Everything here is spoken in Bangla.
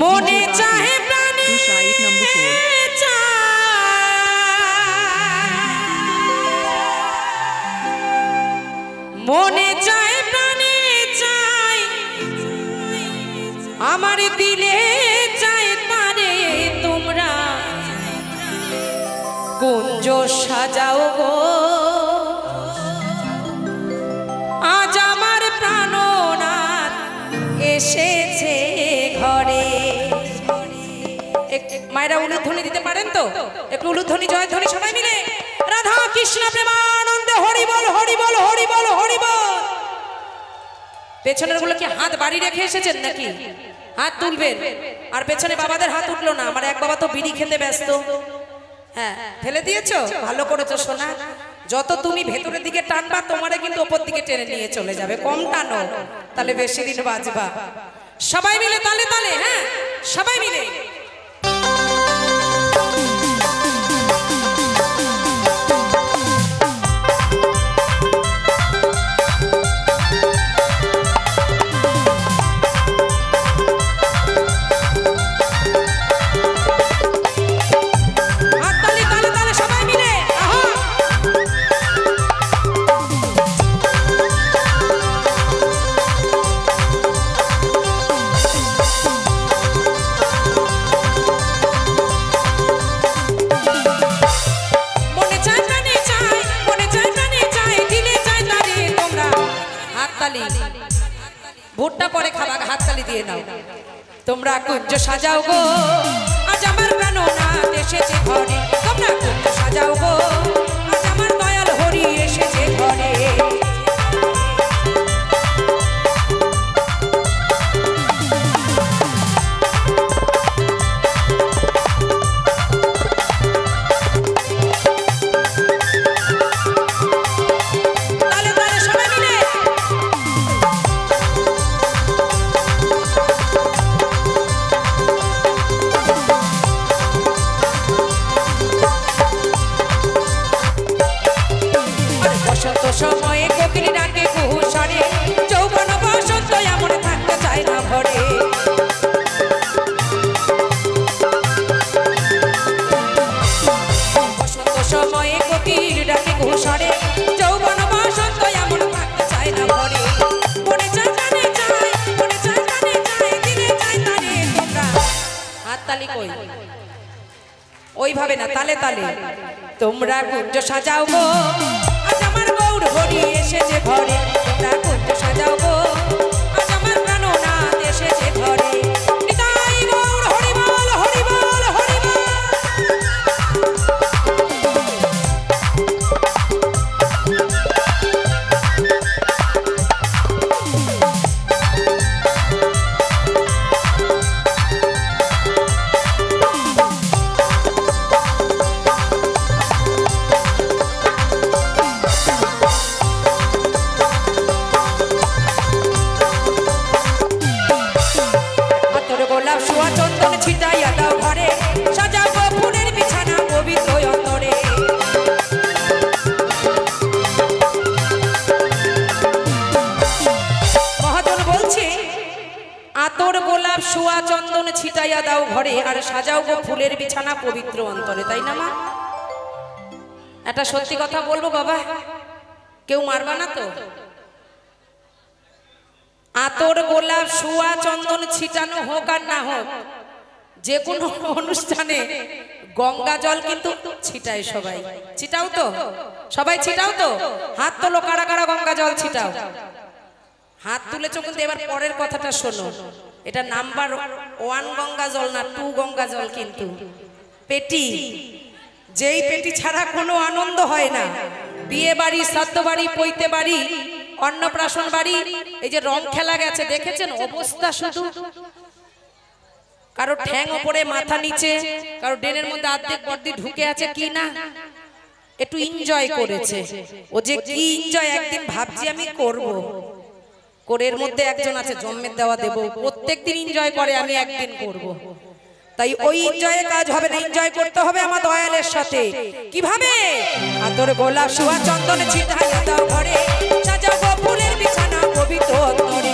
মনে চাহে প্রাণে মনে চায় প্রাণে চাই আমার দিলে চায় তারে তোমরা কুঞ্জ সাজাও গো আজ আমার প্রাণনাথ এসেছে ঘরে। মায়েরা উলুধ্বনি দিতে পারেন তো? একটু উলুধ্বনি জয়ধ্বনি সবাই মিলে। রাধা কৃষ্ণ প্রেমানন্দে হরি বল হরি বল হরি বল হরি বল। পেছনের গুলো কি হাত বাড়ি রেখে এসেছেন নাকি? হাত তুলবেন। আর পেছনে বাবাদের হাত উঠলো না। আমার এক বাবা তো বিড়ি খেতে ব্যস্ত। হ্যাঁ, ফেলে দিয়েছো? ভালো করেছো সোনা। যত তুমি ভেতরের দিকে টানবা তোমারে কিন্তু উপর দিকে টেনে নিয়ে চলে যাবে। কম টানো, তাহলে বেশি দিন বাঁচবা। সবাই মিলে তালে তালে। হ্যাঁ, সবাই মিলে। ভোটটা পরে খাবা, হাততালি দিয়ে নাও। তোমরা কুঞ্জ সাজাও গো আজ আমার প্রাণনাথ এসেছে ঘরে। তোমরা কুঞ্জ সাজাও গো আজ আমার দয়াল হরি এসেছে ঘরে। সময়ে কোকিল ডাকে কুহু স্বরে, যৌবন বসন্ত এমন থাকতে চায় না ঘরে। বসন্ত সময়ে কোকিল ডাকে কুহু স্বরে, যৌবন বসন্ত এমন থাকতে চায় না ঘরে। মনে চায় কানে চায়, মনে চায় কানে চায়, দিলে চায় তারে তোমরা। হাততালি কই? ওইভাবে না, তালে তালে। তোমরা কুঞ্জ সাজাও গো আজ আমার গৌর হরি এসেছে ঘরে। তোমরা কুঞ্জ সাজাও গো আজ আমার প্রাণনাথ এসেছে ঘরে। নিতাই গৌর হরি বল হরি বল হরি বল। ছিটাইয়া দাও ঘরে, সাজাবো ফুলের বিছানা পবিত্র অন্তরে। মহাজন বলছে আতর গোলাপ সোয়া চন্দন ছিটাইয়া দাও ঘরে, আর সাজাও গো ফুলের বিছানা পবিত্র অন্তরে। তাই না মা? একটা সত্যি কথা বলবো বাবা, কেউ মারবা না তো? আতর গোলাপ সোয়া চন্দন ছিটানো হোক আর না হোক, যে কোনো অনুষ্ঠানে গঙ্গা জল কিন্তু ছিটায় সবাই। ছিটাও তো? সবাই ছিটাও তো? হাত তোলো কারা কারা গঙ্গা জল ছিটাও। হাত তুলেছো কিন্তু এবার পরের কথাটা শোনো। এটা নাম্বার 1 গঙ্গা জল না, 2 গঙ্গা জল কিন্তু। পেটি, যেই পেটি ছাড়া কোনো আনন্দ হয় না। বিয়ে বাড়ি, শ্রাদ্ধ বাড়ি, পৈতে বাড়ি, অন্নপ্রাশন বাড়ি, এই যে রং খেলা গেছে দেখেছেন অবস্থা শুধু। কারো ঠ্যাং ওপরে মাথা নিচে, কারো ডেনের মধ্যে অর্ধেক বর্দি ঢুকে আছে কি না, একটু এনজয় করেছে। ও যে কি এনজয় একদিন ভাবছি আমি করব। কোরের মধ্যে একজন আছে জন্মের দেওয়া দেব, প্রত্যেকদিন এনজয় করে, আমি একদিন করব। তাই ওই এনজয়ে কাজ হবে না, এনজয় করতে হবে আমার দয়ালের সাথে। কিভাবে? আতর গোলাপ সোয়া চন্দন ছিটাইয়া দাও ঘরে, সাজাবো ফুলের বিছানা পবিত্র অন্তরে।